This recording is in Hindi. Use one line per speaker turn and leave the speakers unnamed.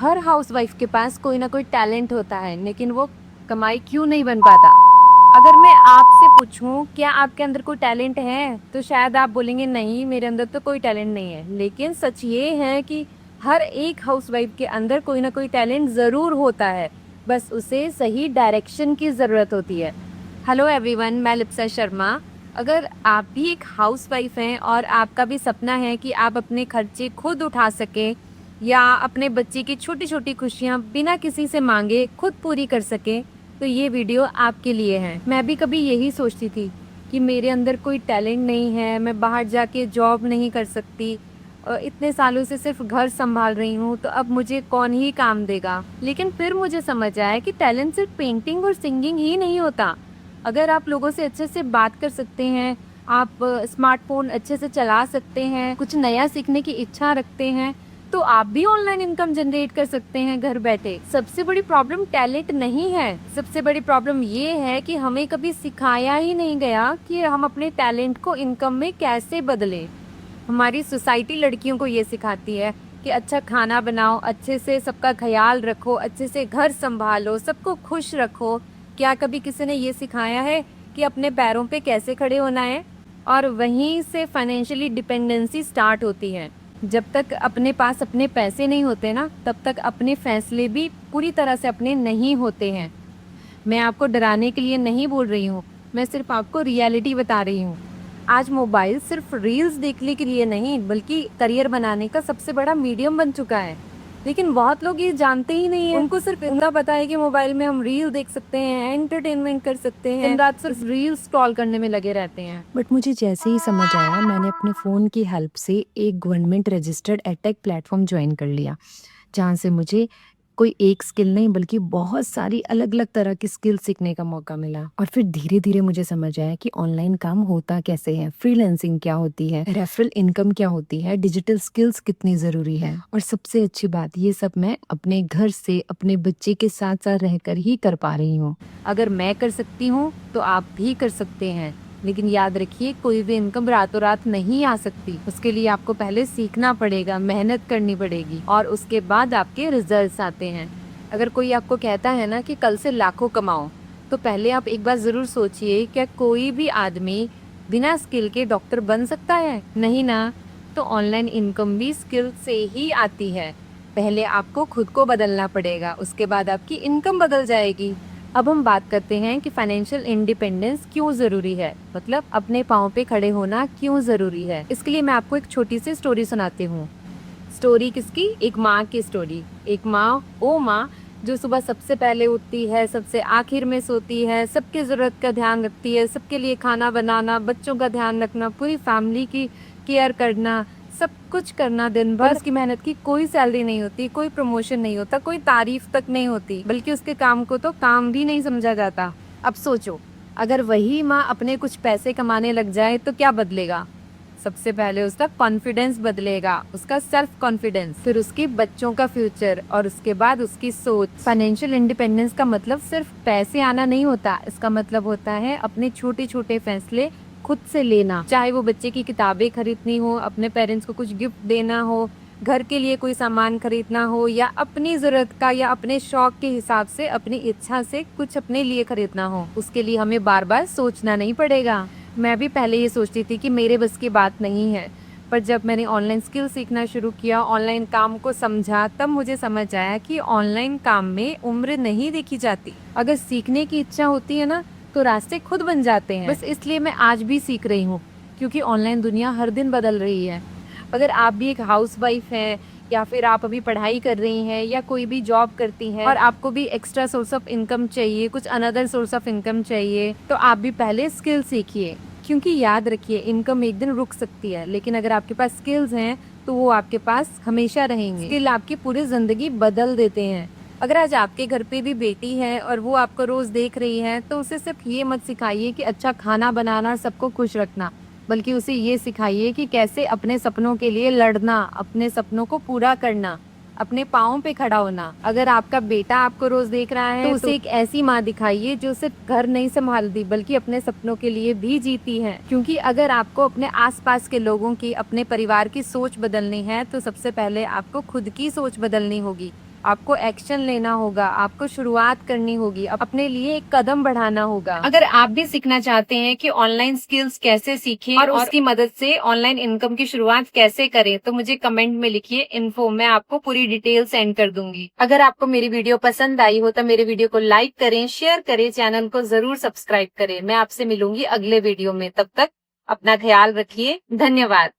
हर हाउसवाइफ के पास कोई ना कोई टैलेंट होता है, लेकिन वो कमाई क्यों नहीं बन पाता। अगर मैं आपसे पूछूं क्या आपके अंदर कोई टैलेंट है, तो शायद आप बोलेंगे नहीं, मेरे अंदर तो कोई टैलेंट नहीं है। लेकिन सच ये है कि हर एक हाउसवाइफ के अंदर कोई ना कोई टैलेंट ज़रूर होता है, बस उसे सही डायरेक्शन की ज़रूरत होती है। हेलो एवरीवन, मैं लिप्सा शर्मा। अगर आप भी एक हाउसवाइफ हैं और आपका भी सपना है कि आप अपने खर्चे खुद उठा सकें या अपने बच्चे की छोटी छोटी खुशियां बिना किसी से मांगे खुद पूरी कर सकें, तो ये वीडियो आपके लिए है। मैं भी कभी यही सोचती थी कि मेरे अंदर कोई टैलेंट नहीं है, मैं बाहर जाके जॉब नहीं कर सकती, इतने सालों से सिर्फ घर संभाल रही हूँ, तो अब मुझे कौन ही काम देगा। लेकिन फिर मुझे समझ आया कि टैलेंट सिर्फ पेंटिंग और सिंगिंग ही नहीं होता। अगर आप लोगों से अच्छे से बात कर सकते हैं, आप स्मार्टफोन अच्छे से चला सकते हैं, कुछ नया सीखने की इच्छा रखते हैं, तो आप भी ऑनलाइन इनकम जनरेट कर सकते हैं घर बैठे। सबसे बड़ी प्रॉब्लम टैलेंट नहीं है, सबसे बड़ी प्रॉब्लम ये है कि हमें कभी सिखाया ही नहीं गया कि हम अपने टैलेंट को इनकम में कैसे बदलें। हमारी सोसाइटी लड़कियों को ये सिखाती है कि अच्छा खाना बनाओ, अच्छे से सबका ख्याल रखो, अच्छे से घर संभालो, सबको खुश रखो। क्या कभी किसी ने ये सिखाया है कि अपने पैरों पे कैसे खड़े होना है? और वहीं से फाइनेंशियली डिपेंडेंसी स्टार्ट होती है। जब तक अपने पास अपने पैसे नहीं होते ना, तब तक अपने फैसले भी पूरी तरह से अपने नहीं होते हैं। मैं आपको डराने के लिए नहीं बोल रही हूँ, मैं सिर्फ आपको रियलिटी बता रही हूँ। आज मोबाइल सिर्फ रील्स देखने के लिए नहीं, बल्कि करियर बनाने का सबसे बड़ा मीडियम बन चुका है। लेकिन बहुत लोग ये जानते ही नहीं है। उनको सिर्फ इतना पता है कि मोबाइल में हम रील देख सकते हैं, एंटरटेनमेंट कर सकते हैं, दिन रात सिर्फ रील स्क्रॉल करने में लगे रहते हैं।
बट मुझे जैसे ही समझ आया, मैंने अपने फ़ोन की हेल्प से एक government registered edtech platform join कर लिया, जहाँ से मुझे कोई एक स्किल नहीं बल्कि बहुत सारी अलग-अलग तरह की स्किल सीखने का मौका मिला। और फिर धीरे-धीरे मुझे समझ आया कि ऑनलाइन काम होता कैसे है, फ्रीलांसिंग क्या होती है, रेफरल इनकम क्या होती है, डिजिटल स्किल्स कितनी ज़रूरी है। और सबसे अच्छी बात, ये सब मैं अपने घर से अपने बच्चे के साथ-साथ रहकर ही कर पा रही हूँ।
अगर मैं कर सकती हूँ तो आप भी कर सकते हैं। लेकिन याद रखिए, कोई भी इनकम रातों रात नहीं आ सकती। उसके लिए आपको पहले सीखना पड़ेगा, मेहनत करनी पड़ेगी, और उसके बाद आपके रिजल्ट्स आते हैं। अगर कोई आपको कहता है ना कि कल से लाखों कमाओ, तो पहले आप एक बार ज़रूर सोचिए, क्या कोई भी आदमी बिना स्किल के डॉक्टर बन सकता है? नहीं ना। तो ऑनलाइन इनकम भी स्किल से ही आती है। पहले आपको खुद को बदलना पड़ेगा, उसके बाद आपकी इनकम बदल जाएगी। अब हम बात करते हैं कि फाइनेंशियल इंडिपेंडेंस क्यों ज़रूरी है, मतलब अपने पाँव पे खड़े होना क्यों ज़रूरी है। इसके लिए मैं आपको एक छोटी सी स्टोरी सुनाती हूँ। स्टोरी किसकी? एक माँ की स्टोरी। एक माँ, वो माँ जो सुबह सबसे पहले उठती है, सबसे आखिर में सोती है, सबकी ज़रूरत का ध्यान रखती है, सबके लिए खाना बनाना, बच्चों का ध्यान रखना, पूरी फैमिली की केयर करना, सब कुछ करना दिन भर। उसकी मेहनत की कोई सैलरी नहीं होती, कोई प्रमोशन नहीं होता, कोई तारीफ तक नहीं होती, बल्कि उसके काम को तो काम भी नहीं समझा जाता। अब सोचो, अगर वही माँ अपने कुछ पैसे कमाने लग जाए तो क्या बदलेगा? सबसे पहले उसका कॉन्फिडेंस बदलेगा, उसका सेल्फ कॉन्फिडेंस, फिर उसके बच्चों का फ्यूचर, और उसके बाद उसकी सोच। फाइनेंशियल इंडिपेंडेंस का मतलब सिर्फ पैसे आना नहीं होता, इसका मतलब होता है अपने छोटे छोटे फैसले खुद से लेना। चाहे वो बच्चे की किताबें खरीदनी हो, अपने पेरेंट्स को कुछ गिफ्ट देना हो, घर के लिए कोई सामान खरीदना हो, या अपनी ज़रूरत का या अपने शौक के हिसाब से अपनी इच्छा से कुछ अपने लिए खरीदना हो, उसके लिए हमें बार बार सोचना नहीं पड़ेगा। मैं भी पहले ये सोचती थी कि मेरे बस की बात नहीं है, पर जब मैंने ऑनलाइन स्किल सीखना शुरू किया, ऑनलाइन काम को समझा, तब मुझे समझ आया कि ऑनलाइन काम में उम्र नहीं देखी जाती। अगर सीखने की इच्छा होती है ना, तो रास्ते खुद बन जाते हैं। बस इसलिए मैं आज भी सीख रही हूँ, क्योंकि ऑनलाइन दुनिया हर दिन बदल रही है। अगर आप भी एक हाउसवाइफ हैं, या फिर आप अभी पढ़ाई कर रही हैं, या कोई भी जॉब करती हैं और आपको भी एक्स्ट्रा सोर्स ऑफ इनकम चाहिए, कुछ अनदर सोर्स ऑफ इनकम चाहिए, तो आप भी पहले स्किल सीखिए। क्योंकि याद रखिए, इनकम एक दिन रुक सकती है, लेकिन अगर आपके पास स्किल्स हैं तो वो आपके पास हमेशा रहेंगे। स्किल आपकी पूरी ज़िंदगी बदल देते हैं। अगर आज आपके घर पे भी बेटी है और वो आपको रोज़ देख रही है, तो उसे सिर्फ ये मत सिखाइए कि अच्छा खाना बनाना और सबको खुश रखना, बल्कि उसे ये सिखाइए कि कैसे अपने सपनों के लिए लड़ना, अपने सपनों को पूरा करना, अपने पाँव पे खड़ा होना। अगर आपका बेटा आपको रोज देख रहा है, तो उसे एक ऐसी माँ दिखाइए जो सिर्फ घर नहीं संभालती, बल्कि अपने सपनों के लिए भी जीती है। क्योंकि अगर आपको अपने आसपास के लोगों की, अपने परिवार की सोच बदलनी है, तो सबसे पहले आपको खुद की सोच बदलनी होगी। आपको एक्शन लेना होगा, आपको शुरुआत करनी होगी, अपने लिए एक कदम बढ़ाना होगा। अगर आप भी सीखना चाहते हैं कि ऑनलाइन स्किल्स कैसे सीखें और उसकी मदद से ऑनलाइन इनकम की शुरुआत कैसे करें, तो मुझे कमेंट में लिखिए इन्फो, मैं आपको पूरी डिटेल सेंड कर दूंगी। अगर आपको मेरी वीडियो पसंद आई हो तो मेरे वीडियो को लाइक करें, शेयर करें, चैनल को जरूर सब्सक्राइब करें। मैं आपसे मिलूंगी अगले वीडियो में, तब तक अपना ख्याल रखिए। धन्यवाद।